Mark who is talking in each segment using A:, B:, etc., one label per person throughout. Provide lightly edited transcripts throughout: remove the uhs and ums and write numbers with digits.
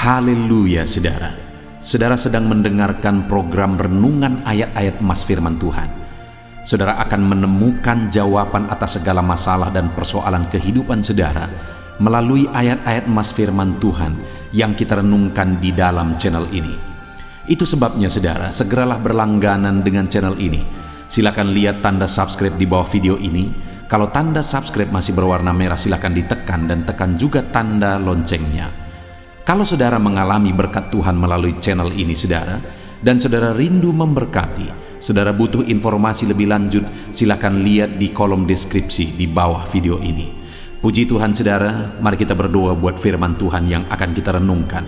A: Haleluya saudara. Saudara sedang mendengarkan program renungan ayat-ayat emas firman Tuhan. Saudara akan menemukan jawaban atas segala masalah dan persoalan kehidupan saudara melalui ayat-ayat emas firman Tuhan yang kita renungkan di dalam channel ini. Itu sebabnya saudara, segeralah berlangganan dengan channel ini. Silakan lihat tanda subscribe di bawah video ini. Kalau tanda subscribe masih berwarna merah, silakan ditekan dan tekan juga tanda loncengnya. Kalau saudara mengalami berkat Tuhan melalui channel ini saudara, dan saudara rindu memberkati, saudara butuh informasi lebih lanjut, silakan lihat di kolom deskripsi di bawah video ini. Puji Tuhan saudara, mari kita berdoa buat firman Tuhan yang akan kita renungkan.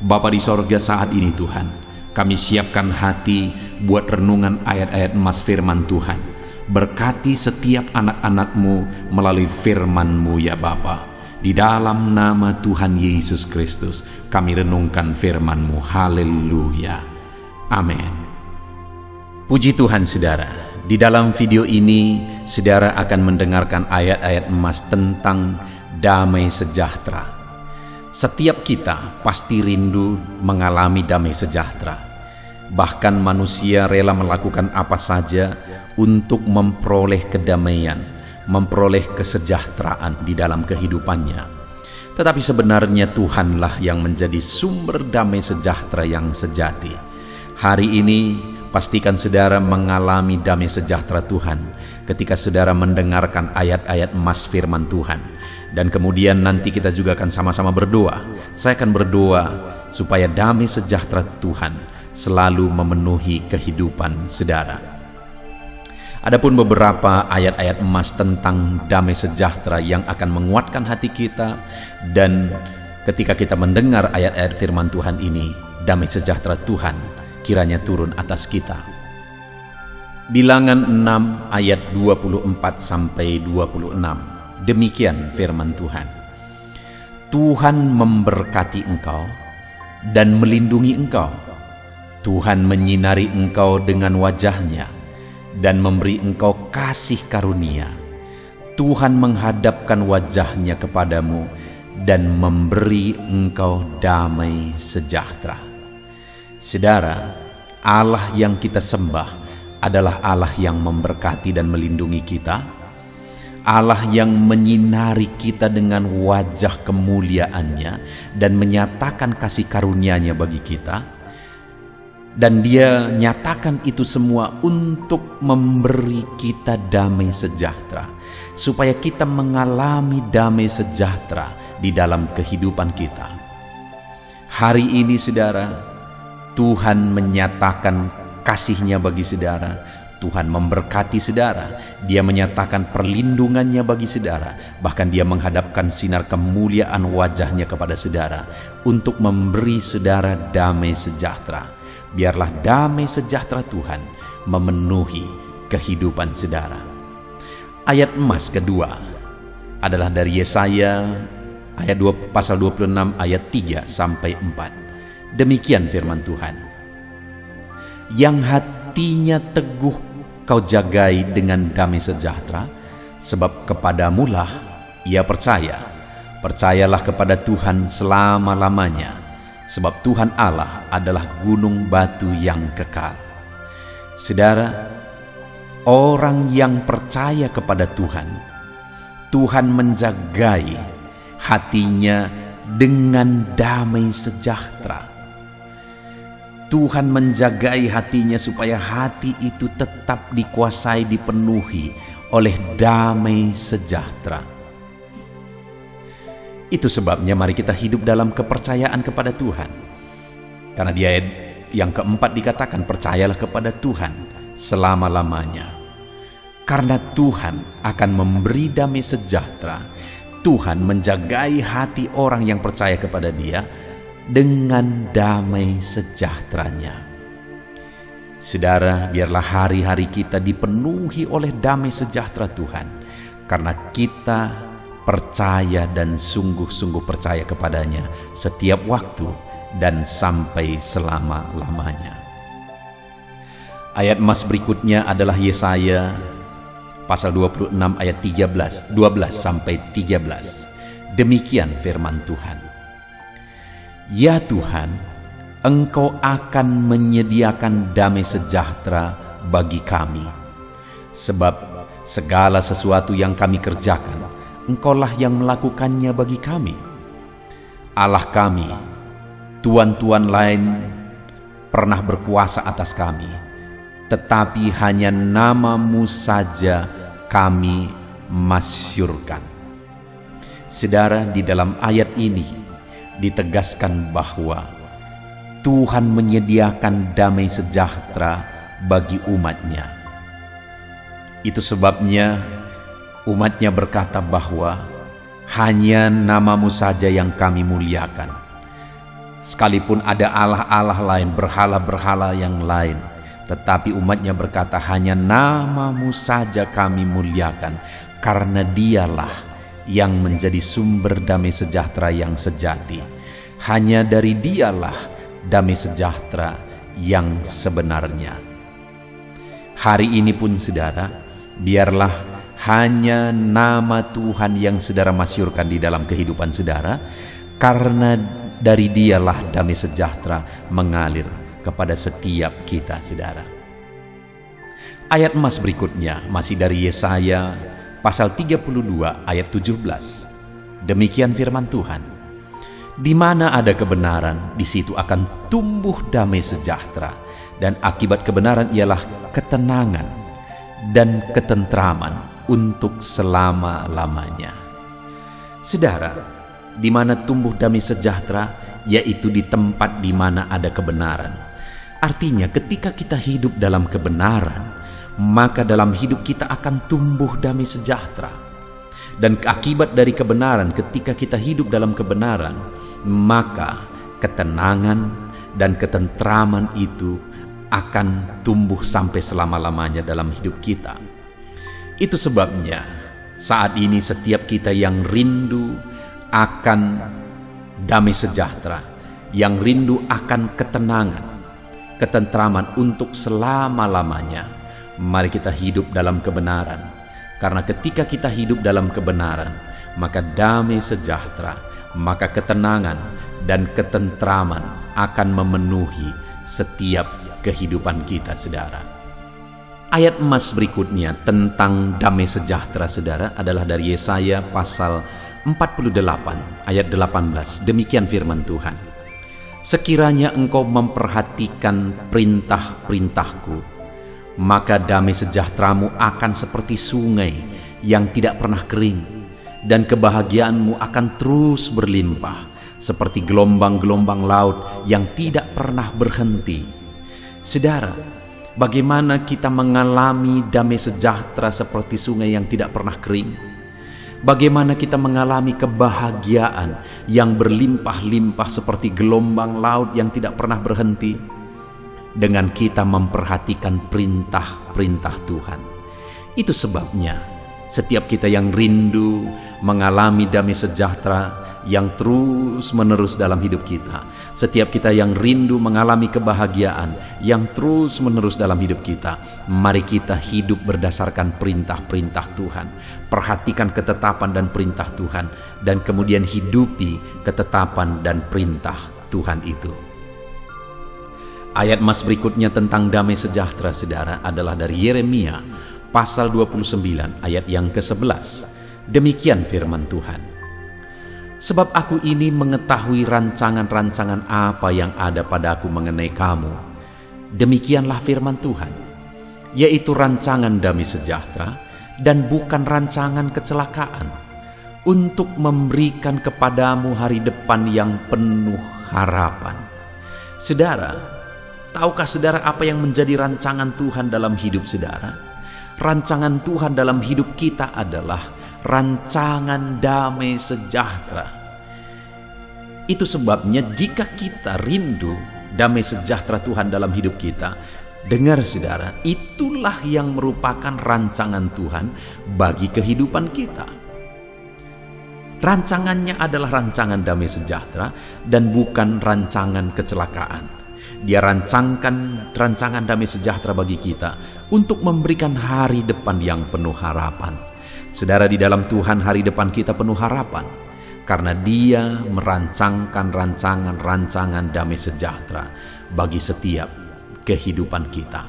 A: Bapa di sorga, saat ini Tuhan, kami siapkan hati buat renungan ayat-ayat emas firman Tuhan. Berkati setiap anak-anak-Mu melalui firman-Mu ya Bapa. Di dalam nama Tuhan Yesus Kristus kami renungkan firman-Mu. Haleluya. Amin. Puji Tuhan saudara, di dalam video ini saudara akan mendengarkan ayat-ayat emas tentang damai sejahtera. Setiap kita pasti rindu mengalami damai sejahtera. Bahkan manusia rela melakukan apa saja untuk memperoleh kedamaian, memperoleh kesejahteraan di dalam kehidupannya. Tetapi sebenarnya Tuhanlah yang menjadi sumber damai sejahtera yang sejati. Hari ini pastikan saudara mengalami damai sejahtera Tuhan ketika saudara mendengarkan ayat-ayat emas firman Tuhan. Dan kemudian nanti kita juga akan sama-sama berdoa. Saya akan berdoa supaya damai sejahtera Tuhan selalu memenuhi kehidupan saudara. Adapun beberapa ayat-ayat emas tentang damai sejahtera yang akan menguatkan hati kita, dan ketika kita mendengar ayat-ayat firman Tuhan ini, damai sejahtera Tuhan kiranya turun atas kita. Bilangan 6 ayat 24-26. Demikian firman Tuhan. Tuhan memberkati engkau dan melindungi engkau. Tuhan menyinari engkau dengan wajahnya dan memberi engkau kasih karunia. Tuhan menghadapkan wajahnya kepadamu dan memberi engkau damai sejahtera. Saudara, Allah yang kita sembah adalah Allah yang memberkati dan melindungi kita. Allah yang menyinari kita dengan wajah kemuliaannya dan menyatakan kasih karunia-Nya bagi kita. Dan Dia nyatakan itu semua untuk memberi kita damai sejahtera, supaya kita mengalami damai sejahtera di dalam kehidupan kita. Hari ini saudara, Tuhan menyatakan kasih-Nya bagi saudara. Tuhan memberkati saudara. Dia menyatakan perlindungan-Nya bagi saudara. Bahkan Dia menghadapkan sinar kemuliaan wajah-Nya kepada saudara untuk memberi saudara damai sejahtera. Biarlah damai sejahtera Tuhan memenuhi kehidupan saudara. Ayat emas kedua adalah dari Yesaya ayat 2, pasal 26 ayat 3-4. Demikian firman Tuhan. Yang hatinya teguh kau jagai dengan damai sejahtera, sebab kepadamulah ia percaya. Percayalah kepada Tuhan selama-lamanya, sebab Tuhan Allah adalah gunung batu yang kekal. Saudara, orang yang percaya kepada Tuhan, Tuhan menjagai hatinya dengan damai sejahtera. Tuhan menjagai hatinya supaya hati itu tetap dikuasai, dipenuhi oleh damai sejahtera. Itu sebabnya mari kita hidup dalam kepercayaan kepada Tuhan. Karena di ayat yang keempat dikatakan, percayalah kepada Tuhan selama-lamanya. Karena Tuhan akan memberi damai sejahtera. Tuhan menjagai hati orang yang percaya kepada Dia dengan damai sejahteranya. Saudara, biarlah hari-hari kita dipenuhi oleh damai sejahtera Tuhan, karena kita percaya dan sungguh-sungguh percaya kepadanya setiap waktu dan sampai selama-lamanya. Ayat emas berikutnya adalah Yesaya pasal 26 ayat 12-13. Demikian firman Tuhan. Ya Tuhan, Engkau akan menyediakan damai sejahtera bagi kami. Sebab segala sesuatu yang kami kerjakan, Engkaulah yang melakukannya bagi kami. Allah kami, tuan-tuan lain pernah berkuasa atas kami, tetapi hanya nama-Mu saja kami masyurkan. Saudara, di dalam ayat ini ditegaskan bahwa Tuhan menyediakan damai sejahtera bagi umat-Nya. Itu sebabnya umat-Nya berkata bahwa hanya nama-Mu saja yang kami muliakan. Sekalipun ada Allah-Allah lain, berhala-berhala yang lain, tetapi umat-Nya berkata hanya nama-Mu saja kami muliakan, karena Dialah yang menjadi sumber damai sejahtera yang sejati. Hanya dari Dialah damai sejahtera yang sebenarnya. Hari ini pun saudara, biarlah hanya nama Tuhan yang saudara masyurkan di dalam kehidupan saudara, karena dari Dialah damai sejahtera mengalir kepada setiap kita saudara. Ayat emas berikutnya masih dari Yesaya pasal 32 ayat 17. Demikian firman Tuhan. Di mana ada kebenaran, di situ akan tumbuh damai sejahtera, dan akibat kebenaran ialah ketenangan dan ketentraman untuk selama-lamanya. Saudara, di mana tumbuh damai sejahtera, yaitu di tempat di mana ada kebenaran. Artinya ketika kita hidup dalam kebenaran, maka dalam hidup kita akan tumbuh damai sejahtera. Dan akibat dari kebenaran, ketika kita hidup dalam kebenaran, maka ketenangan dan ketentraman itu akan tumbuh sampai selama-lamanya dalam hidup kita. Itu sebabnya saat ini setiap kita yang rindu akan damai sejahtera, yang rindu akan ketenangan, ketentraman untuk selama-lamanya, mari kita hidup dalam kebenaran. Karena ketika kita hidup dalam kebenaran, maka damai sejahtera, maka ketenangan dan ketentraman akan memenuhi setiap kehidupan kita, saudara. Ayat emas berikutnya tentang damai sejahtera, saudara, adalah dari Yesaya pasal 48 ayat 18. Demikian firman Tuhan. Sekiranya engkau memperhatikan perintah-perintahku, maka damai sejahteramu akan seperti sungai yang tidak pernah kering, dan kebahagiaanmu akan terus berlimpah seperti gelombang-gelombang laut yang tidak pernah berhenti. Saudara, bagaimana kita mengalami damai sejahtera seperti sungai yang tidak pernah kering? Bagaimana kita mengalami kebahagiaan yang berlimpah-limpah seperti gelombang laut yang tidak pernah berhenti? Dengan kita memperhatikan perintah-perintah Tuhan. Itu sebabnya setiap kita yang rindu mengalami damai sejahtera yang terus-menerus dalam hidup kita, setiap kita yang rindu mengalami kebahagiaan yang terus-menerus dalam hidup kita, mari kita hidup berdasarkan perintah-perintah Tuhan. Perhatikan ketetapan dan perintah Tuhan, dan kemudian hidupi ketetapan dan perintah Tuhan itu. Ayat emas berikutnya tentang damai sejahtera, saudara, adalah dari Yeremia pasal 29 ayat yang ke-11. Demikian firman Tuhan. Sebab aku ini mengetahui rancangan-rancangan apa yang ada padaku mengenai kamu. Demikianlah firman Tuhan, yaitu rancangan damai sejahtera dan bukan rancangan kecelakaan, untuk memberikan kepadamu hari depan yang penuh harapan. Saudara, tahukah saudara apa yang menjadi rancangan Tuhan dalam hidup saudara? Rancangan Tuhan dalam hidup kita adalah rancangan damai sejahtera. Itu sebabnya jika kita rindu damai sejahtera Tuhan dalam hidup kita, dengar saudara, itulah yang merupakan rancangan Tuhan bagi kehidupan kita. Rancangannya adalah rancangan damai sejahtera dan bukan rancangan kecelakaan. Dia rancangkan rancangan damai sejahtera bagi kita untuk memberikan hari depan yang penuh harapan. Saudara, di dalam Tuhan hari depan kita penuh harapan. karena Dia merancangkan rancangan-rancangan damai sejahtera bagi setiap kehidupan kita.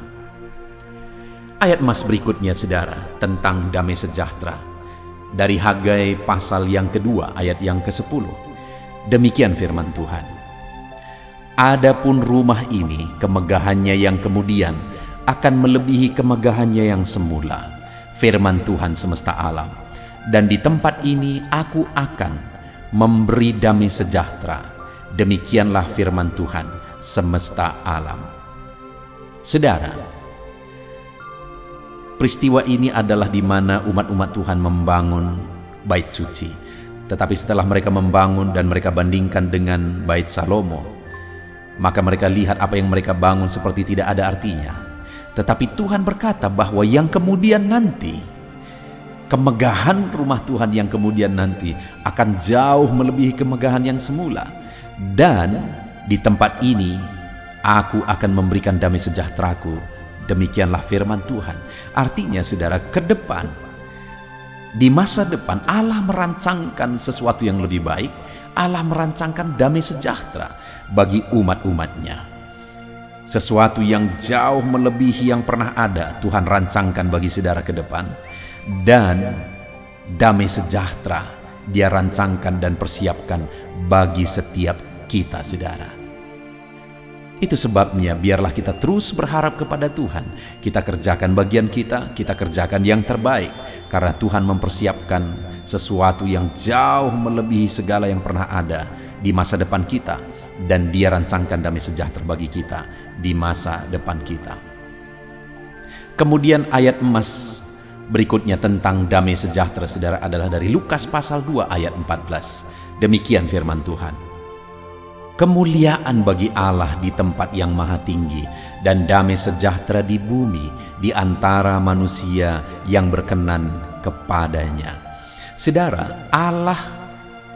A: Ayat emas berikutnya, saudara, tentang damai sejahtera dari Hagai pasal yang kedua ayat yang ke-10. Demikian firman Tuhan. Adapun rumah ini, kemegahannya yang kemudian akan melebihi kemegahannya yang semula, firman Tuhan semesta alam. Dan di tempat ini aku akan memberi damai sejahtera. Demikianlah firman Tuhan semesta alam. Saudara, peristiwa ini adalah di mana umat-umat Tuhan membangun bait suci. Tetapi setelah mereka membangun dan mereka bandingkan dengan bait Salomo, maka mereka lihat apa yang mereka bangun seperti tidak ada artinya. Tetapi Tuhan berkata bahwa yang kemudian nanti, kemegahan rumah Tuhan yang kemudian nanti akan jauh melebihi kemegahan yang semula. Dan di tempat ini aku akan memberikan damai sejahteraku. Demikianlah firman Tuhan. Artinya, saudara, ke depan, di masa depan Allah merancangkan sesuatu yang lebih baik. Allah merancangkan damai sejahtera bagi umat-umatnya. Sesuatu yang jauh melebihi yang pernah ada Tuhan rancangkan bagi saudara ke depan. Dan damai sejahtera Dia rancangkan dan persiapkan bagi setiap kita, saudara. Itu sebabnya biarlah kita terus berharap kepada Tuhan. Kita kerjakan bagian kita kerjakan yang terbaik, karena Tuhan mempersiapkan sesuatu yang jauh melebihi segala yang pernah ada di masa depan kita. Dan Dia rancangkan damai sejahtera bagi kita di masa depan kita. Kemudian ayat emas berikutnya tentang damai sejahtera, saudara, adalah dari Lukas pasal 2 ayat 14. Demikian firman Tuhan. Kemuliaan bagi Allah di tempat yang maha tinggi, dan damai sejahtera di bumi di antara manusia yang berkenan kepadanya. Saudara, Allah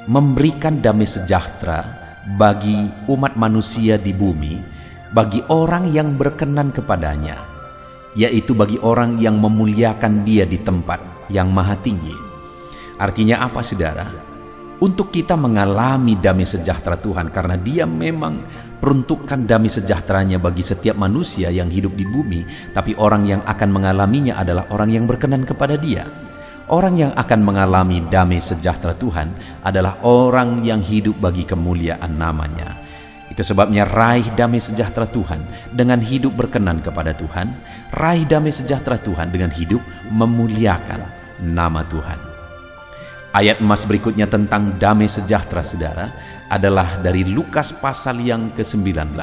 A: memberikan damai sejahtera bagi umat manusia di bumi, bagi orang yang berkenan kepadanya, yaitu bagi orang yang memuliakan Dia di tempat yang maha tinggi. Artinya apa, saudara? Untuk kita mengalami damai sejahtera Tuhan, karena Dia memang peruntukkan damai sejahteranya bagi setiap manusia yang hidup di bumi. Tapi orang yang akan mengalaminya adalah orang yang berkenan kepada Dia. Orang yang akan mengalami damai sejahtera Tuhan adalah orang yang hidup bagi kemuliaan namanya. Itu sebabnya raih damai sejahtera Tuhan dengan hidup berkenan kepada Tuhan. Raih damai sejahtera Tuhan dengan hidup memuliakan nama Tuhan. Ayat emas berikutnya tentang damai sejahtera, saudara, adalah dari Lukas pasal yang ke-19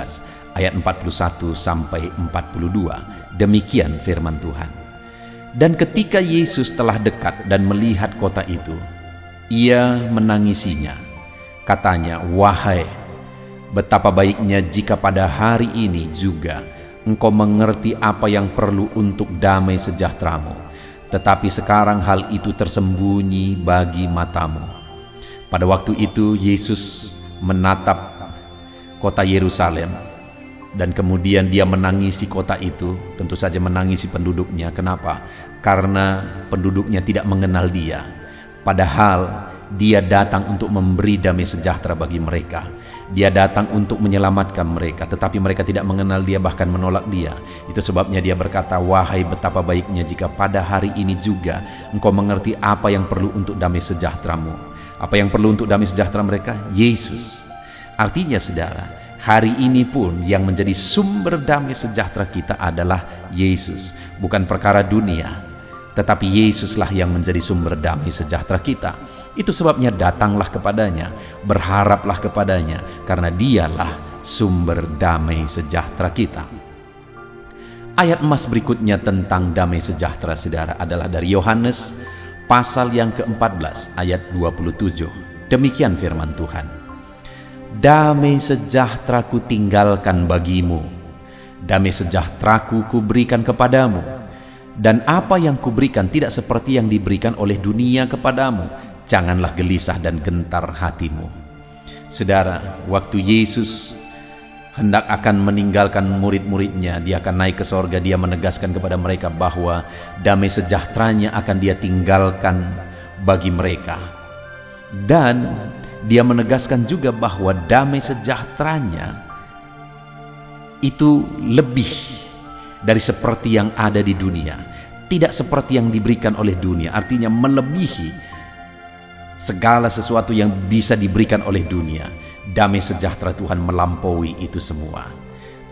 A: ayat 41 sampai 42. Demikian firman Tuhan. Dan ketika Yesus telah dekat dan melihat kota itu, Ia menangisinya. Katanya, "Wahai, betapa baiknya jika pada hari ini juga engkau mengerti apa yang perlu untuk damai sejahteramu. Tetapi sekarang hal itu tersembunyi bagi matamu." Pada waktu itu Yesus menatap kota Yerusalem, dan kemudian Dia menangisi kota itu. Tentu saja menangisi penduduknya. Kenapa? Karena penduduknya tidak mengenal Dia. Padahal Dia datang untuk memberi damai sejahtera bagi mereka. Dia datang untuk menyelamatkan mereka, tetapi mereka tidak mengenal Dia, bahkan menolak Dia. Itu sebabnya Dia berkata, "Wahai, betapa baiknya jika pada hari ini juga engkau mengerti apa yang perlu untuk damai sejahteramu." Apa yang perlu untuk damai sejahtera mereka? Yesus. Artinya, saudara, hari ini pun yang menjadi sumber damai sejahtera kita adalah Yesus. Bukan perkara dunia, tetapi Yesuslah yang menjadi sumber damai sejahtera kita. Itu sebabnya datanglah kepadanya, berharaplah kepadanya, karena Dialah sumber damai sejahtera kita. Ayat emas berikutnya tentang damai sejahtera, saudara, adalah dari Yohanes pasal yang ke-14 ayat 27. Demikian firman Tuhan. "Damai sejahtera ku tinggalkan bagimu, damai sejahtera ku berikan kepadamu. Dan apa yang kuberikan tidak seperti yang diberikan oleh dunia kepadamu. Janganlah gelisah dan gentar hatimu." Saudara, waktu Yesus hendak akan meninggalkan murid-muridnya, Dia akan naik ke sorga, Dia menegaskan kepada mereka bahwa damai sejahteranya akan Dia tinggalkan bagi mereka. Dan Dia menegaskan juga bahwa damai sejahteranya itu lebih dari seperti yang ada di dunia, tidak seperti yang diberikan oleh dunia, artinya melebihi segala sesuatu yang bisa diberikan oleh dunia. Damai sejahtera Tuhan melampaui itu semua.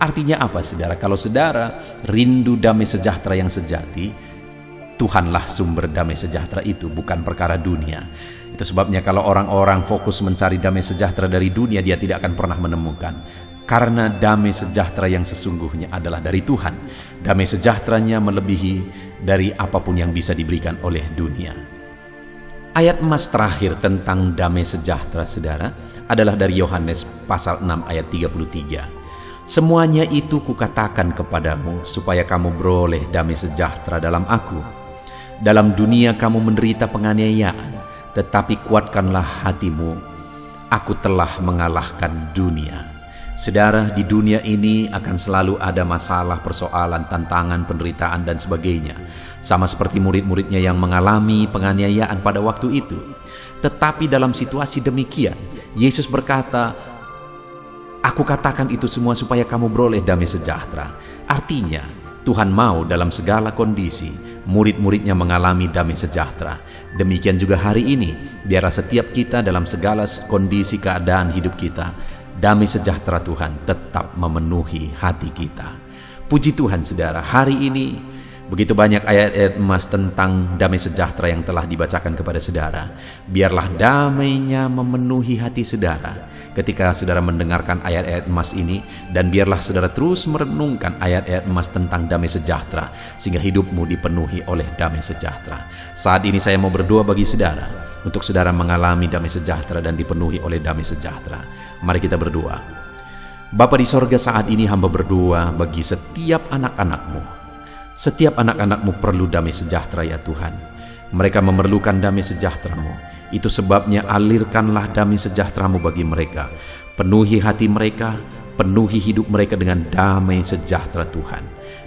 A: Artinya apa, saudara? Kalau saudara rindu damai sejahtera yang sejati, Tuhanlah sumber damai sejahtera itu, bukan perkara dunia. Itu sebabnya kalau orang-orang fokus mencari damai sejahtera dari dunia, dia tidak akan pernah menemukan. Karena damai sejahtera yang sesungguhnya adalah dari Tuhan. Damai sejahteranya melebihi dari apapun yang bisa diberikan oleh dunia. Ayat emas terakhir tentang damai sejahtera, saudara, adalah dari Yohanes pasal 6 ayat 33. Semuanya itu kukatakan kepadamu, supaya kamu beroleh damai sejahtera dalam aku. Dalam dunia kamu menderita penganiayaan, tetapi kuatkanlah hatimu. Aku telah mengalahkan dunia. Saudara, di dunia ini akan selalu ada masalah, persoalan, tantangan, penderitaan, dan sebagainya. Sama seperti murid-muridnya yang mengalami penganiayaan pada waktu itu. Tetapi dalam situasi demikian, Yesus berkata, aku katakan itu semua supaya kamu beroleh damai sejahtera. Artinya, Tuhan mau dalam segala kondisi, murid-muridnya mengalami damai sejahtera. Demikian juga hari ini, biarlah setiap kita dalam segala kondisi keadaan hidup kita, damai sejahtera Tuhan tetap memenuhi hati kita. Puji Tuhan, saudara, hari ini begitu banyak ayat-ayat emas tentang damai sejahtera yang telah dibacakan kepada saudara. Biarlah damainya memenuhi hati saudara ketika saudara mendengarkan ayat-ayat emas ini, dan biarlah saudara terus merenungkan ayat-ayat emas tentang damai sejahtera sehingga hidupmu dipenuhi oleh damai sejahtera. Saat ini saya mau berdoa bagi saudara untuk saudara mengalami damai sejahtera dan dipenuhi oleh damai sejahtera. Mari kita berdoa. Bapa di sorga, saat ini hamba berdoa bagi setiap anak-anak-Mu. Setiap anak-anak-Mu perlu damai sejahtera ya Tuhan. Mereka memerlukan damai sejahtera-Mu. Itu sebabnya alirkanlah damai sejahtera-Mu bagi mereka. Penuhi hati mereka, penuhi hidup mereka dengan damai sejahtera Tuhan.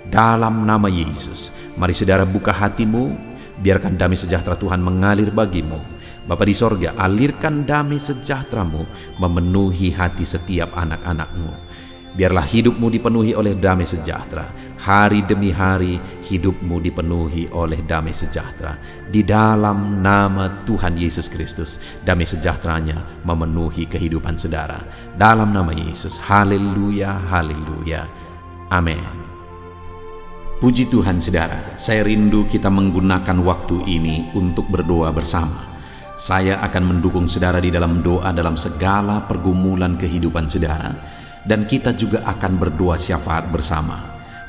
A: Dalam nama Yesus, mari saudara buka hatimu, biarkan damai sejahtera Tuhan mengalir bagimu. Bapa di sorga, alirkan damai sejahtera-Mu memenuhi hati setiap anak-anak-Mu. Biarlah hidupmu dipenuhi oleh damai sejahtera. Hari demi hari hidupmu dipenuhi oleh damai sejahtera. Di dalam nama Tuhan Yesus Kristus, damai sejahteranya memenuhi kehidupan saudara. Dalam nama Yesus, haleluya, haleluya, amin. Puji Tuhan, saudara, saya rindu kita menggunakan waktu ini untuk berdoa bersama. Saya akan mendukung saudara di dalam doa dalam segala pergumulan kehidupan saudara, dan kita juga akan berdoa syafaat bersama.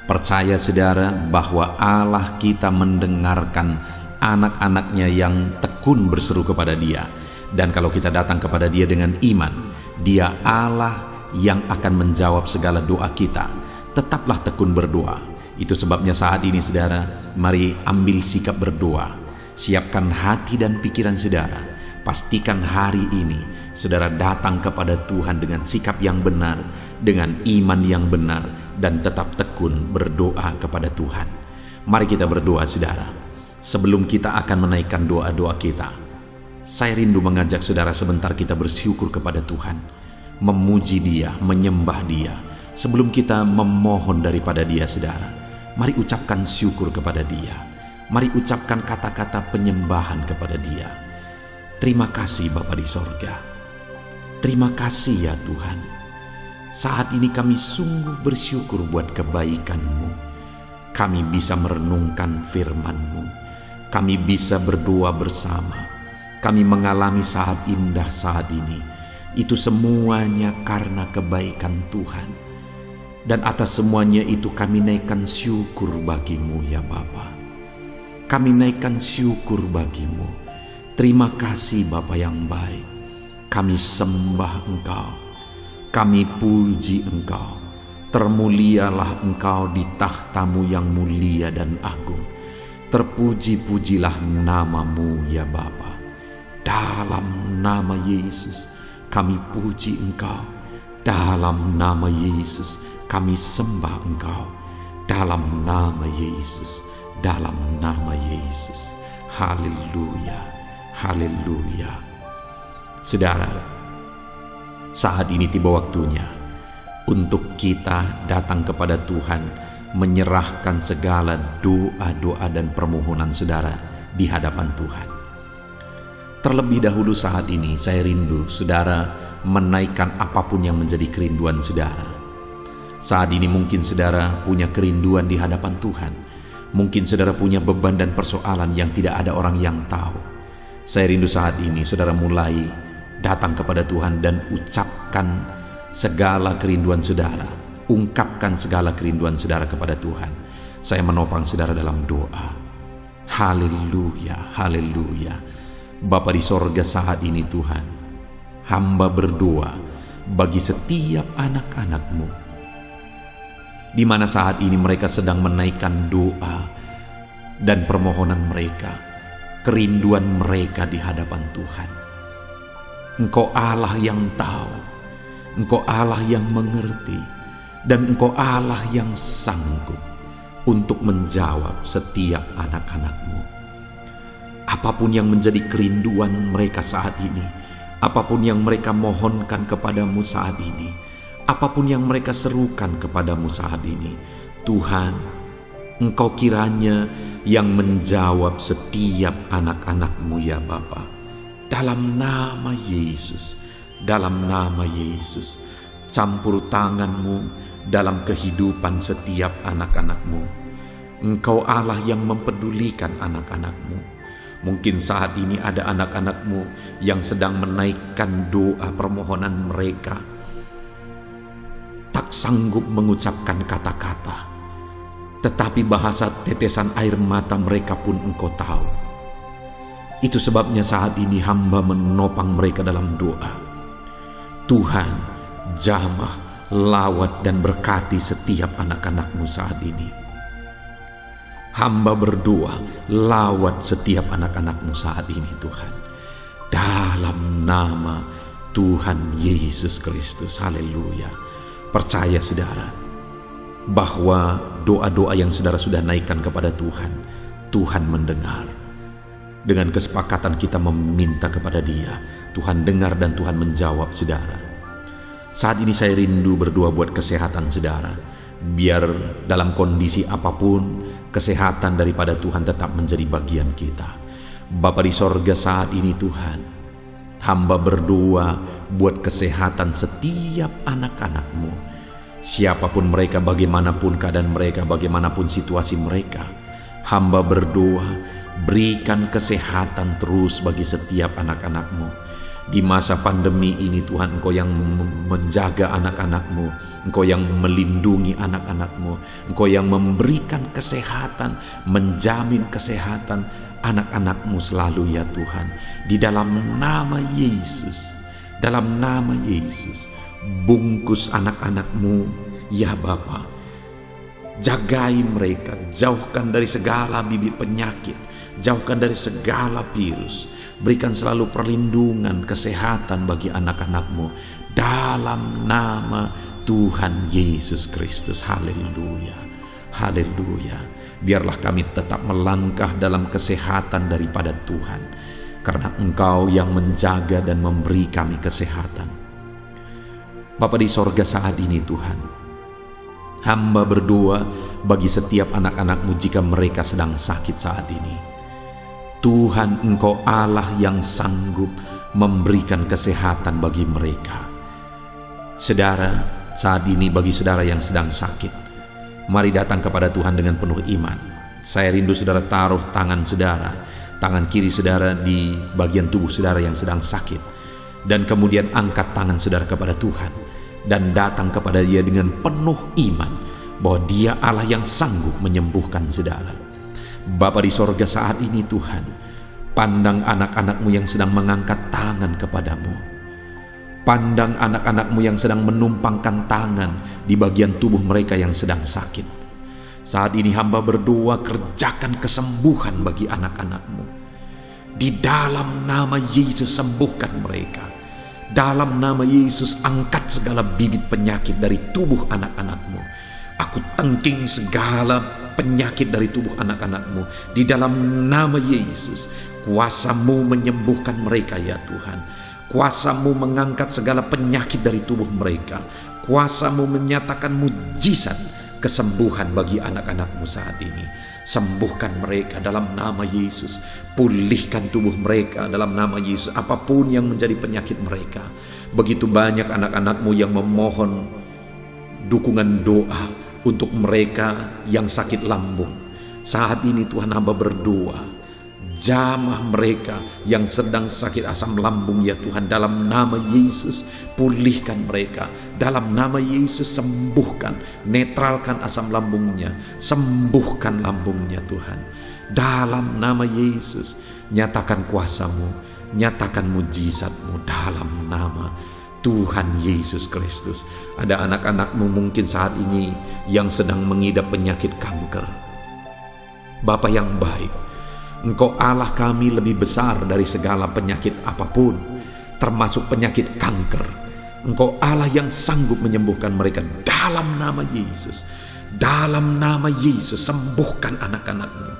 A: Percaya saudara bahwa Allah kita mendengarkan anak-anaknya yang tekun berseru kepada Dia. Dan kalau kita datang kepada Dia dengan iman, Dia Allah yang akan menjawab segala doa kita. Tetaplah tekun berdoa. Itu sebabnya saat ini saudara, mari ambil sikap berdoa. Siapkan hati dan pikiran saudara. Pastikan hari ini saudara datang kepada Tuhan dengan sikap yang benar, dengan iman yang benar, dan tetap tekun berdoa kepada Tuhan. Mari kita berdoa saudara. Sebelum kita akan menaikkan doa-doa kita, saya rindu mengajak saudara sebentar kita bersyukur kepada Tuhan, memuji Dia, menyembah Dia. Sebelum kita memohon daripada Dia saudara, mari ucapkan syukur kepada Dia. Mari ucapkan kata-kata penyembahan kepada Dia. Terima kasih Bapa di sorga. Terima kasih ya Tuhan. Saat ini kami sungguh bersyukur buat kebaikan-Mu. Kami bisa merenungkan firman-Mu. Kami bisa berdoa bersama. Kami mengalami saat indah saat ini. Itu semuanya karena kebaikan Tuhan. Dan atas semuanya itu kami naikkan syukur bagi-Mu ya Bapa. Kami naikkan syukur bagi-Mu. Terima kasih Bapa yang baik. Kami sembah Engkau. Kami puji Engkau. Termulialah Engkau di takhta-Mu yang mulia dan agung. Terpuji-pujilah nama-Mu ya Bapa. Dalam nama Yesus kami puji Engkau. Dalam nama Yesus kami sembah Engkau. Dalam nama Yesus. Dalam nama Yesus. Haleluya. Haleluya. Saudara, Saat ini tiba waktunya untuk kita datang kepada Tuhan, menyerahkan segala doa-doa dan permohonan saudara di hadapan Tuhan. Terlebih dahulu saat ini saya rindu saudara menaikkan apapun yang menjadi kerinduan saudara. Saat ini mungkin saudara punya kerinduan di hadapan Tuhan. Mungkin saudara punya beban dan persoalan yang tidak ada orang yang tahu. Saya rindu saat ini saudara mulai datang kepada Tuhan dan ucapkan segala kerinduan saudara. Ungkapkan segala kerinduan saudara kepada Tuhan. Saya menopang saudara dalam doa. Haleluya, haleluya. Bapa di sorga, saat ini Tuhan, hamba berdoa bagi setiap anak-anak-Mu, di mana saat ini mereka sedang menaikkan doa dan permohonan mereka, kerinduan mereka di hadapan Tuhan. Engkau Allah yang tahu, Engkau Allah yang mengerti, dan Engkau Allah yang sanggup untuk menjawab setiap anak-anak-Mu. Apapun yang menjadi kerinduan mereka saat ini, apapun yang mereka mohonkan kepadamu saat ini, apapun yang mereka serukan kepadamu saat ini, Tuhan, Engkau kiranya yang menjawab setiap anak-anak-Mu ya Bapa. Dalam nama Yesus, dalam nama Yesus, campur tangan-Mu dalam kehidupan setiap anak-anak-Mu. Engkau Allah yang mempedulikan anak-anak-Mu. Mungkin saat ini ada anak-anak-Mu yang sedang menaikkan doa permohonan mereka, tak sanggup mengucapkan kata-kata, tetapi bahasa tetesan air mata mereka pun Engkau tahu. Itu sebabnya saat ini hamba menopang mereka dalam doa. Tuhan, jamah, lawat dan berkati setiap anak-anak-Mu saat ini. Hamba berdoa, lawat setiap anak-anak-Mu saat ini Tuhan. Dalam nama Tuhan Yesus Kristus, haleluya. Percaya saudara, bahwa doa-doa yang saudara sudah naikkan kepada Tuhan, Tuhan mendengar. Dengan kesepakatan kita meminta kepada Dia, Tuhan dengar dan Tuhan menjawab saudara. Saat ini saya rindu berdoa buat kesehatan saudara. Biar dalam kondisi apapun, kesehatan daripada Tuhan tetap menjadi bagian kita. Bapa di sorga, saat ini Tuhan, hamba berdoa buat kesehatan setiap anak-anak-Mu. Siapapun mereka, bagaimanapun keadaan mereka, bagaimanapun situasi mereka, hamba berdoa, berikan kesehatan terus bagi setiap anak-anak-Mu. Di masa pandemi ini Tuhan, Engkau yang menjaga anak-anak-Mu, Engkau yang melindungi anak-anak-Mu, Engkau yang memberikan kesehatan, menjamin kesehatan anak-anak-Mu selalu ya Tuhan. Di dalam nama Yesus, dalam nama Yesus, bungkus anak-anak-Mu ya Bapa. Jagai mereka, jauhkan dari segala bibit penyakit, jauhkan dari segala virus. Berikan selalu perlindungan, kesehatan bagi anak-anak-Mu dalam nama Tuhan Yesus Kristus. Haleluya, haleluya. Biarlah kami tetap melangkah dalam kesehatan daripada Tuhan, karena Engkau yang menjaga dan memberi kami kesehatan. Bapa di sorga, saat ini Tuhan, hamba berdoa bagi setiap anak-anak-Mu jika mereka sedang sakit saat ini. Tuhan, Engkau Allah yang sanggup memberikan kesehatan bagi mereka. Saudara, saat ini bagi saudara yang sedang sakit, mari datang kepada Tuhan dengan penuh iman. Saya rindu saudara taruh tangan saudara, tangan kiri saudara di bagian tubuh saudara yang sedang sakit, dan kemudian angkat tangan saudara kepada Tuhan dan datang kepada Dia dengan penuh iman bahwa Dia Allah yang sanggup menyembuhkan saudara. Bapa di sorga, saat ini Tuhan, pandang anak-anak-Mu yang sedang mengangkat tangan kepadamu. Pandang anak-anak-Mu yang sedang menumpangkan tangan di bagian tubuh mereka yang sedang sakit. Saat ini hamba berdoa, kerjakan kesembuhan bagi anak-anak-Mu. Di dalam nama Yesus, sembuhkan mereka. Dalam nama Yesus, angkat segala bibit penyakit dari tubuh anak-anak-Mu. Aku tengking segala penyakit dari tubuh anak-anak-Mu. Di dalam nama Yesus, kuasa-Mu menyembuhkan mereka ya Tuhan. Kuasa-Mu mengangkat segala penyakit dari tubuh mereka. Kuasa-Mu menyatakan mujizat kesembuhan bagi anak-anak-Mu saat ini. Sembuhkan mereka dalam nama Yesus. Pulihkan tubuh mereka dalam nama Yesus. Apapun yang menjadi penyakit mereka. Begitu banyak anak-anak-Mu yang memohon dukungan doa untuk mereka yang sakit lambung. Saat ini Tuhan, hamba berdoa, jamah mereka yang sedang sakit asam lambung ya Tuhan, dalam nama Yesus pulihkan mereka, dalam nama Yesus sembuhkan, netralkan asam lambungnya, sembuhkan lambungnya Tuhan, dalam nama Yesus. Nyatakan kuasa-Mu, nyatakan mujizat-Mu dalam nama Tuhan Yesus Kristus. Ada anak-anak-Mu mungkin saat ini yang sedang mengidap penyakit kanker. Bapa yang baik, Engkau Allah kami lebih besar dari segala penyakit apapun, termasuk penyakit kanker. Engkau Allah yang sanggup menyembuhkan mereka dalam nama Yesus. Dalam nama Yesus sembuhkan anak-anak-Mu.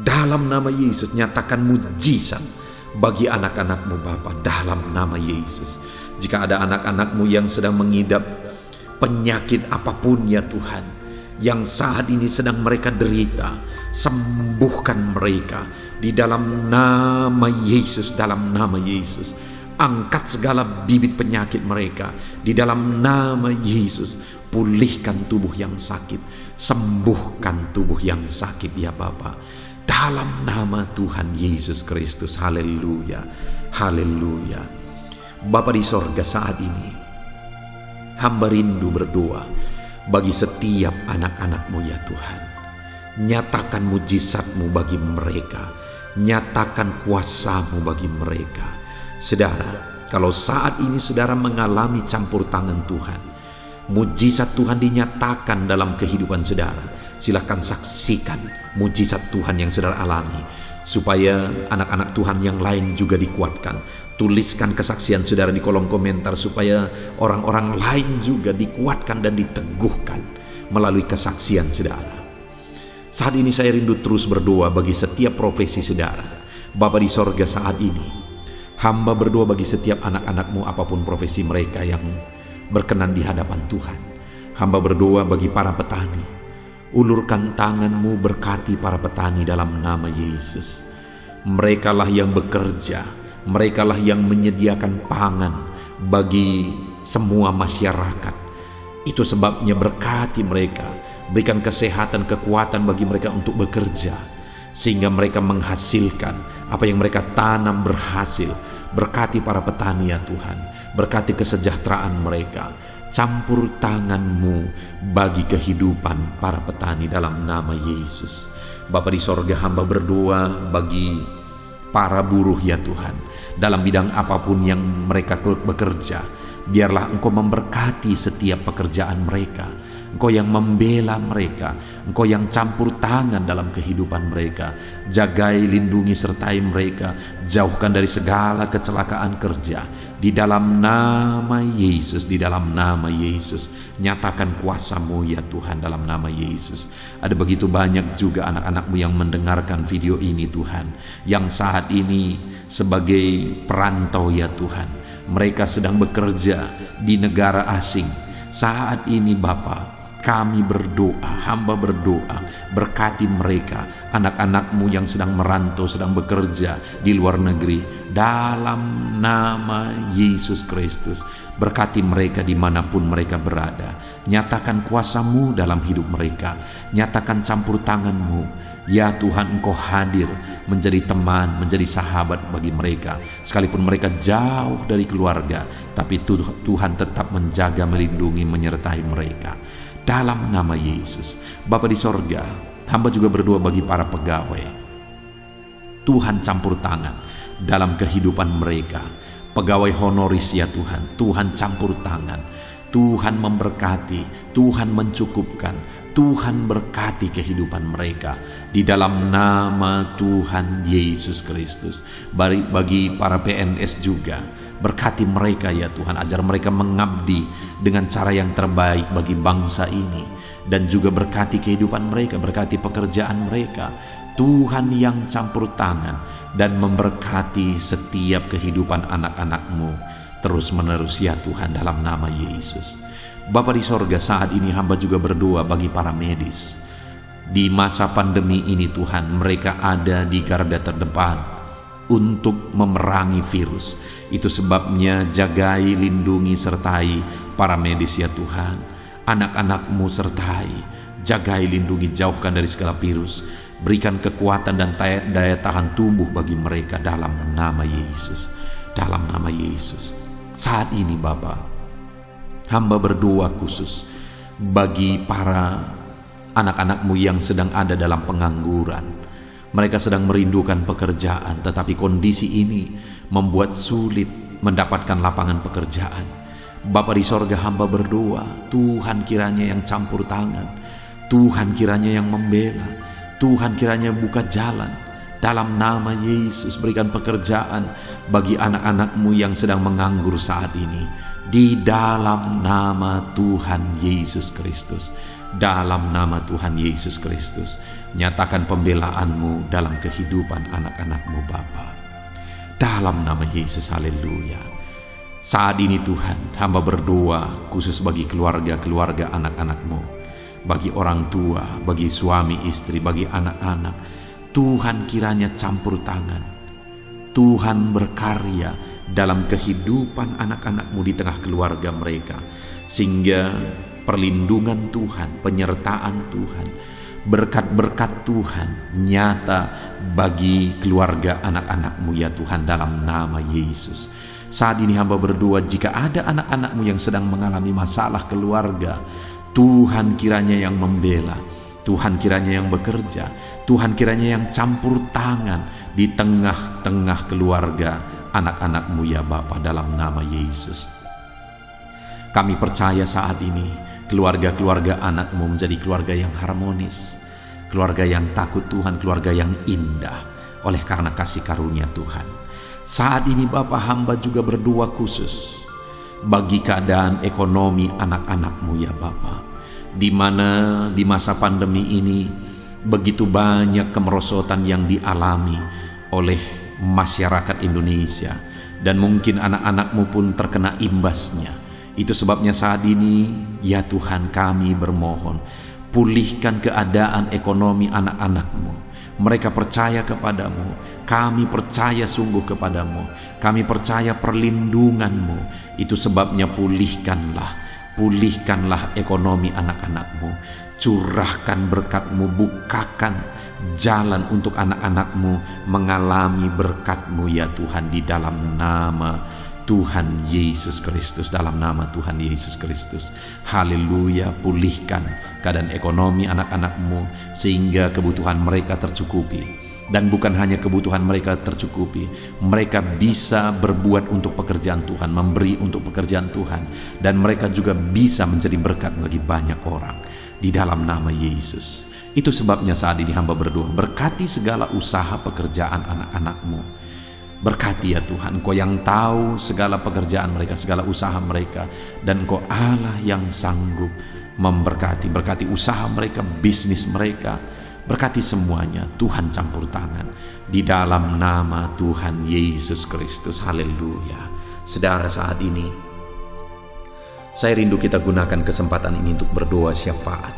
A: Dalam nama Yesus nyatakan mujizat bagi anak-anak-Mu Bapa, dalam nama Yesus. Jika ada anak-anak-Mu yang sedang mengidap penyakit apapun ya Tuhan, yang saat ini sedang mereka derita, sembuhkan mereka di dalam nama Yesus, dalam nama Yesus. Angkat segala bibit penyakit mereka di dalam nama Yesus. Pulihkan tubuh yang sakit, sembuhkan tubuh yang sakit ya Bapa, dalam nama Tuhan Yesus Kristus. Haleluya, haleluya. Bapa di sorga, saat ini hamba rindu berdoa bagi setiap anak-anak-Mu ya Tuhan. Nyatakan mujizat-Mu bagi mereka, nyatakan kuasa-Mu bagi mereka. Saudara, kalau saat ini saudara mengalami campur tangan Tuhan, mujizat Tuhan dinyatakan dalam kehidupan saudara, silakan saksikan mujizat Tuhan yang saudara alami, supaya anak-anak Tuhan yang lain juga dikuatkan. Tuliskan kesaksian saudara di kolom komentar, supaya orang-orang lain juga dikuatkan dan diteguhkan melalui kesaksian saudara. Saat ini saya rindu terus berdoa bagi setiap profesi saudara. Bapa di sorga, saat ini hamba berdoa bagi setiap anak-anak-Mu apapun profesi mereka yang berkenan di hadapan Tuhan. Hamba berdoa bagi para petani. Ulurkan tangan-Mu, berkati para petani dalam nama Yesus. Merekalah yang bekerja, merekalah yang menyediakan pangan bagi semua masyarakat. Itu sebabnya berkati mereka, berikan kesehatan, kekuatan bagi mereka untuk bekerja, sehingga mereka menghasilkan apa yang mereka tanam berhasil. Berkati para petani ya Tuhan, berkati kesejahteraan mereka. Campur tangan-Mu bagi kehidupan para petani dalam nama Yesus. Bapa di sorga, hamba berdoa bagi para buruh ya Tuhan, dalam bidang apapun yang mereka bekerja. Biarlah Engkau memberkati setiap pekerjaan mereka. Engkau yang membela mereka, Engkau yang campur tangan dalam kehidupan mereka. Jagai, lindungi, sertai mereka. Jauhkan dari segala kecelakaan kerja. Di dalam nama Yesus, di dalam nama Yesus. Nyatakan kuasa-Mu ya Tuhan, dalam nama Yesus. Ada begitu banyak juga anak-anak-Mu yang mendengarkan video ini Tuhan, yang saat ini sebagai perantau ya Tuhan. Mereka sedang bekerja di negara asing. Saat ini Bapa, kami berdoa, hamba berdoa, berkati mereka, anak-anak-Mu yang sedang merantau, sedang bekerja di luar negeri, dalam nama Yesus Kristus. Berkati mereka dimanapun mereka berada. Nyatakan kuasa-Mu dalam hidup mereka. Nyatakan campur tangan-Mu. Ya Tuhan, Engkau hadir menjadi teman, menjadi sahabat bagi mereka. Sekalipun mereka jauh dari keluarga, tapi Tuhan tetap menjaga, melindungi, menyertai mereka. Dalam nama Yesus. Bapa di sorga, hamba juga berdoa bagi para pegawai. Tuhan campur tangan dalam kehidupan mereka. Pegawai honoris ya Tuhan, Tuhan campur tangan. Tuhan memberkati, Tuhan mencukupkan, Tuhan berkati kehidupan mereka di dalam nama Tuhan Yesus Kristus. Bagi para PNS juga, berkati mereka ya Tuhan, ajar mereka mengabdi dengan cara yang terbaik bagi bangsa ini. Dan juga berkati kehidupan mereka, berkati pekerjaan mereka. Tuhan yang campur tangan dan memberkati setiap kehidupan anak-anak-Mu terus menerus ya Tuhan, dalam nama Yesus. Bapa di sorga, saat ini hamba juga berdoa bagi para medis. Di masa pandemi ini Tuhan, mereka ada di garda terdepan untuk memerangi virus. Itu sebabnya jagai, lindungi, sertai para medis ya Tuhan. Anak-anak-Mu sertai, jagai, lindungi, jauhkan dari segala virus. Berikan kekuatan dan daya tahan tubuh bagi mereka dalam nama Yesus. Dalam nama Yesus. Saat ini Bapa, hamba berdoa khusus bagi para anak-anak-Mu yang sedang ada dalam pengangguran. Mereka sedang merindukan pekerjaan, tetapi kondisi ini membuat sulit mendapatkan lapangan pekerjaan. Bapa di sorga, hamba berdoa, Tuhan kiranya yang campur tangan, Tuhan kiranya yang membela, Tuhan kiranya buka jalan. Dalam nama Yesus, berikan pekerjaan bagi anak-anak-Mu yang sedang menganggur saat ini. Di dalam nama Tuhan Yesus Kristus. Dalam nama Tuhan Yesus Kristus. Nyatakan pembelaan-Mu dalam kehidupan anak-anak-Mu Bapa. Dalam nama Yesus, haleluya. Saat ini Tuhan, hamba berdoa khusus bagi keluarga-keluarga anak-anak-Mu, bagi orang tua, bagi suami istri, bagi anak-anak. Tuhan kiranya campur tangan, Tuhan berkarya dalam kehidupan anak-anak-Mu di tengah keluarga mereka, sehingga perlindungan Tuhan, penyertaan Tuhan, berkat-berkat Tuhan nyata bagi keluarga anak-anak-Mu ya Tuhan, dalam nama Yesus. Saat ini hamba berdoa, jika ada anak-anak-Mu yang sedang mengalami masalah keluarga, Tuhan kiranya yang membela, Tuhan kiranya yang bekerja, Tuhan kiranya yang campur tangan di tengah-tengah keluarga anak-anak-Mu ya Bapa, dalam nama Yesus. Kami percaya saat ini keluarga-keluarga anak-Mu menjadi keluarga yang harmonis, keluarga yang takut Tuhan, keluarga yang indah oleh karena kasih karunia Tuhan. Saat ini Bapa, hamba juga berdoa khusus bagi keadaan ekonomi anak-anak-Mu ya Bapa, di mana di masa pandemi ini begitu banyak kemerosotan yang dialami oleh masyarakat Indonesia, dan mungkin anak-anak-Mu pun terkena imbasnya. Itu sebabnya saat ini ya Tuhan, kami bermohon, pulihkan keadaan ekonomi anak-anak-Mu. Mereka percaya kepadamu, kami percaya sungguh kepadamu, kami percaya perlindungan-Mu. Itu sebabnya pulihkanlah ekonomi anak-anak-Mu, curahkan berkat-Mu, bukakan jalan untuk anak-anak-Mu mengalami berkat-Mu ya Tuhan, di dalam nama Tuhan Yesus Kristus, dalam nama Tuhan Yesus Kristus. Haleluya, pulihkan keadaan ekonomi anak-anak-Mu sehingga kebutuhan mereka tercukupi. Dan bukan hanya kebutuhan mereka tercukupi, mereka bisa berbuat untuk pekerjaan Tuhan, memberi untuk pekerjaan Tuhan, dan mereka juga bisa menjadi berkat bagi banyak orang di dalam nama Yesus. Itu sebabnya saat ini hamba berdoa, berkati segala usaha pekerjaan anak-anak-Mu. Berkati ya Tuhan, Engkau yang tahu segala pekerjaan mereka, segala usaha mereka, dan Engkau Allah yang sanggup memberkati. Berkati usaha mereka, bisnis mereka, berkati semuanya. Tuhan campur tangan di dalam nama Tuhan Yesus Kristus. Haleluya. Saudara, saat ini saya rindu kita gunakan kesempatan ini untuk berdoa syafaat.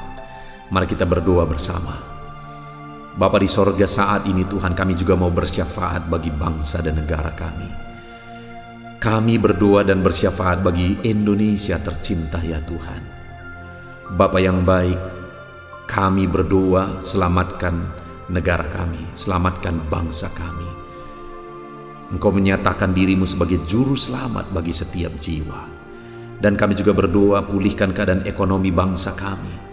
A: Mari kita berdoa bersama. Bapa di sorga, saat ini Tuhan, kami juga mau bersyafaat bagi bangsa dan negara kami. Kami berdoa dan bersyafaat bagi Indonesia tercinta ya Tuhan. Bapa yang baik, kami berdoa, selamatkan negara kami, selamatkan bangsa kami. Engkau menyatakan dirimu sebagai juru selamat bagi setiap jiwa. Dan kami juga berdoa, pulihkan keadaan ekonomi bangsa kami.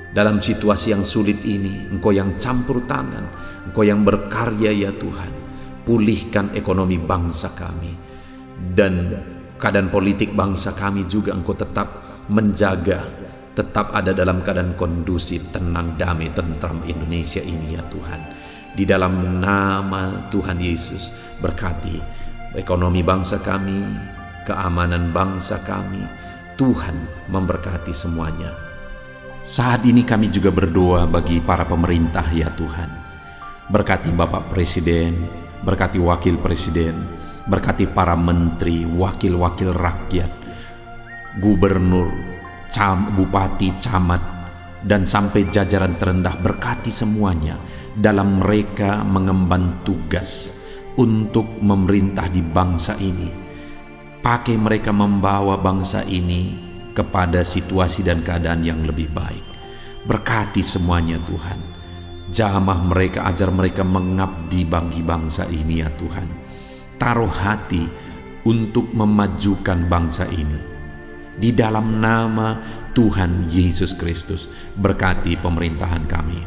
A: Dalam situasi yang sulit ini, Engkau yang campur tangan, Engkau yang berkarya ya Tuhan. Pulihkan ekonomi bangsa kami, dan keadaan politik bangsa kami juga Engkau tetap menjaga, tetap ada dalam keadaan kondusif, tenang, damai, tentram Indonesia ini ya Tuhan. Di dalam nama Tuhan Yesus, berkati ekonomi bangsa kami, keamanan bangsa kami. Tuhan memberkati semuanya. Saat ini kami juga berdoa bagi para pemerintah ya Tuhan. Berkati Bapak Presiden, berkati Wakil Presiden, berkati para menteri, wakil-wakil rakyat, gubernur, bupati, camat, dan sampai jajaran terendah. Berkati semuanya dalam mereka mengemban tugas untuk memerintah di bangsa ini. Pakai mereka membawa bangsa ini kepada situasi dan keadaan yang lebih baik. Berkati semuanya Tuhan. Jamah mereka, ajar mereka mengabdi bagi bangsa ini ya Tuhan. Taruh hati untuk memajukan bangsa ini. Di dalam nama Tuhan Yesus Kristus, berkati pemerintahan kami.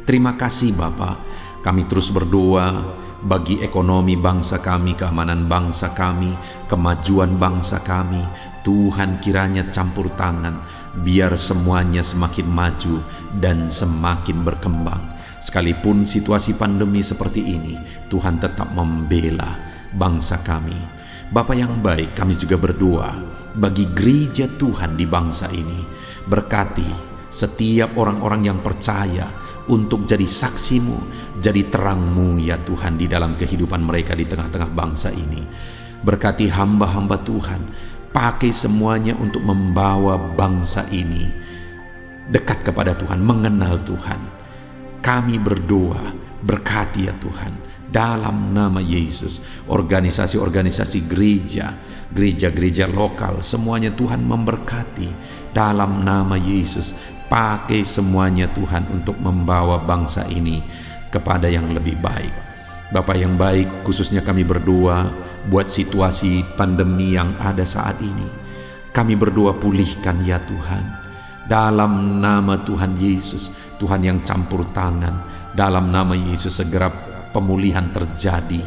A: Terima kasih Bapa, kami terus berdoa bagi ekonomi bangsa kami, keamanan bangsa kami, kemajuan bangsa kami. Tuhan kiranya campur tangan, biar semuanya semakin maju dan semakin berkembang. Sekalipun situasi pandemi seperti ini, Tuhan tetap membela bangsa kami. Bapa yang baik, kami juga berdoa bagi gereja Tuhan di bangsa ini. Berkati setiap orang-orang yang percaya untuk jadi saksimu, jadi terangmu ya Tuhan di dalam kehidupan mereka di tengah-tengah bangsa ini. Berkati hamba-hamba Tuhan, pakai semuanya untuk membawa bangsa ini dekat kepada Tuhan, mengenal Tuhan. Kami berdoa, berkati ya Tuhan, dalam nama Yesus, organisasi-organisasi gereja lokal, semuanya Tuhan memberkati dalam nama Yesus. Pakai semuanya Tuhan untuk membawa bangsa ini kepada yang lebih baik. Bapa yang baik, khususnya kami berdoa buat situasi pandemi yang ada saat ini. Kami berdoa pulihkan ya Tuhan, dalam nama Tuhan Yesus. Tuhan yang campur tangan, dalam nama Yesus segera pemulihan terjadi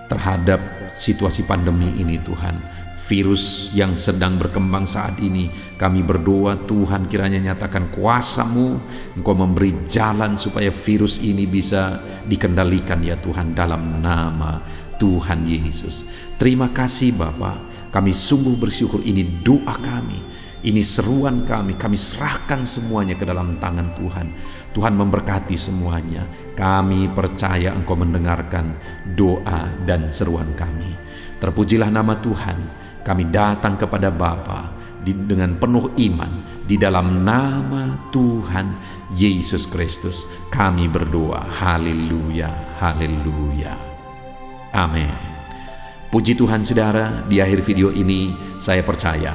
A: terhadap situasi pandemi ini Tuhan. Virus yang sedang berkembang saat ini, kami berdoa Tuhan kiranya nyatakan kuasa-Mu, Engkau memberi jalan supaya virus ini bisa dikendalikan ya Tuhan, dalam nama Tuhan Yesus. Terima kasih Bapa, kami sungguh bersyukur. Ini doa kami, ini seruan kami serahkan semuanya ke dalam tangan Tuhan. Tuhan memberkati semuanya. Kami percaya Engkau mendengarkan doa dan seruan kami. Terpujilah nama Tuhan. Kami datang kepada Bapa dengan penuh iman di dalam nama Tuhan Yesus Kristus. Kami berdoa. Haleluya, haleluya. Amin. Puji Tuhan saudara, di akhir video ini saya percaya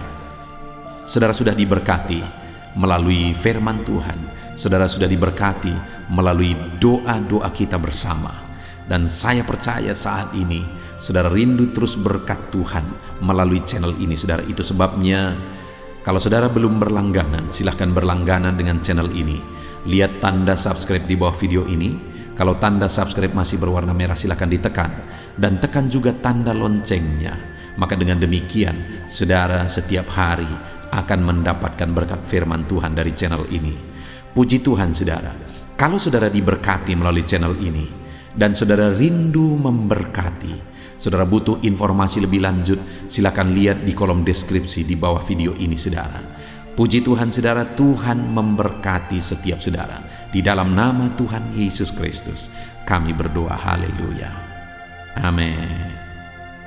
A: saudara sudah diberkati melalui firman Tuhan. Saudara sudah diberkati melalui doa-doa kita bersama. Dan saya percaya saat ini saudara rindu terus berkat Tuhan melalui channel ini. Saudara, itu sebabnya kalau saudara belum berlangganan, silahkan berlangganan dengan channel ini. Lihat tanda subscribe di bawah video ini. Kalau tanda subscribe masih berwarna merah, silahkan ditekan. Dan tekan juga tanda loncengnya. Maka dengan demikian saudara setiap hari akan mendapatkan berkat firman Tuhan dari channel ini. Puji Tuhan saudara, kalau saudara diberkati melalui channel ini dan saudara rindu memberkati, saudara butuh informasi lebih lanjut, silakan lihat di kolom deskripsi di bawah video ini saudara. Puji Tuhan saudara, Tuhan memberkati setiap saudara. Di dalam nama Tuhan Yesus Kristus kami berdoa. Haleluya. Amin.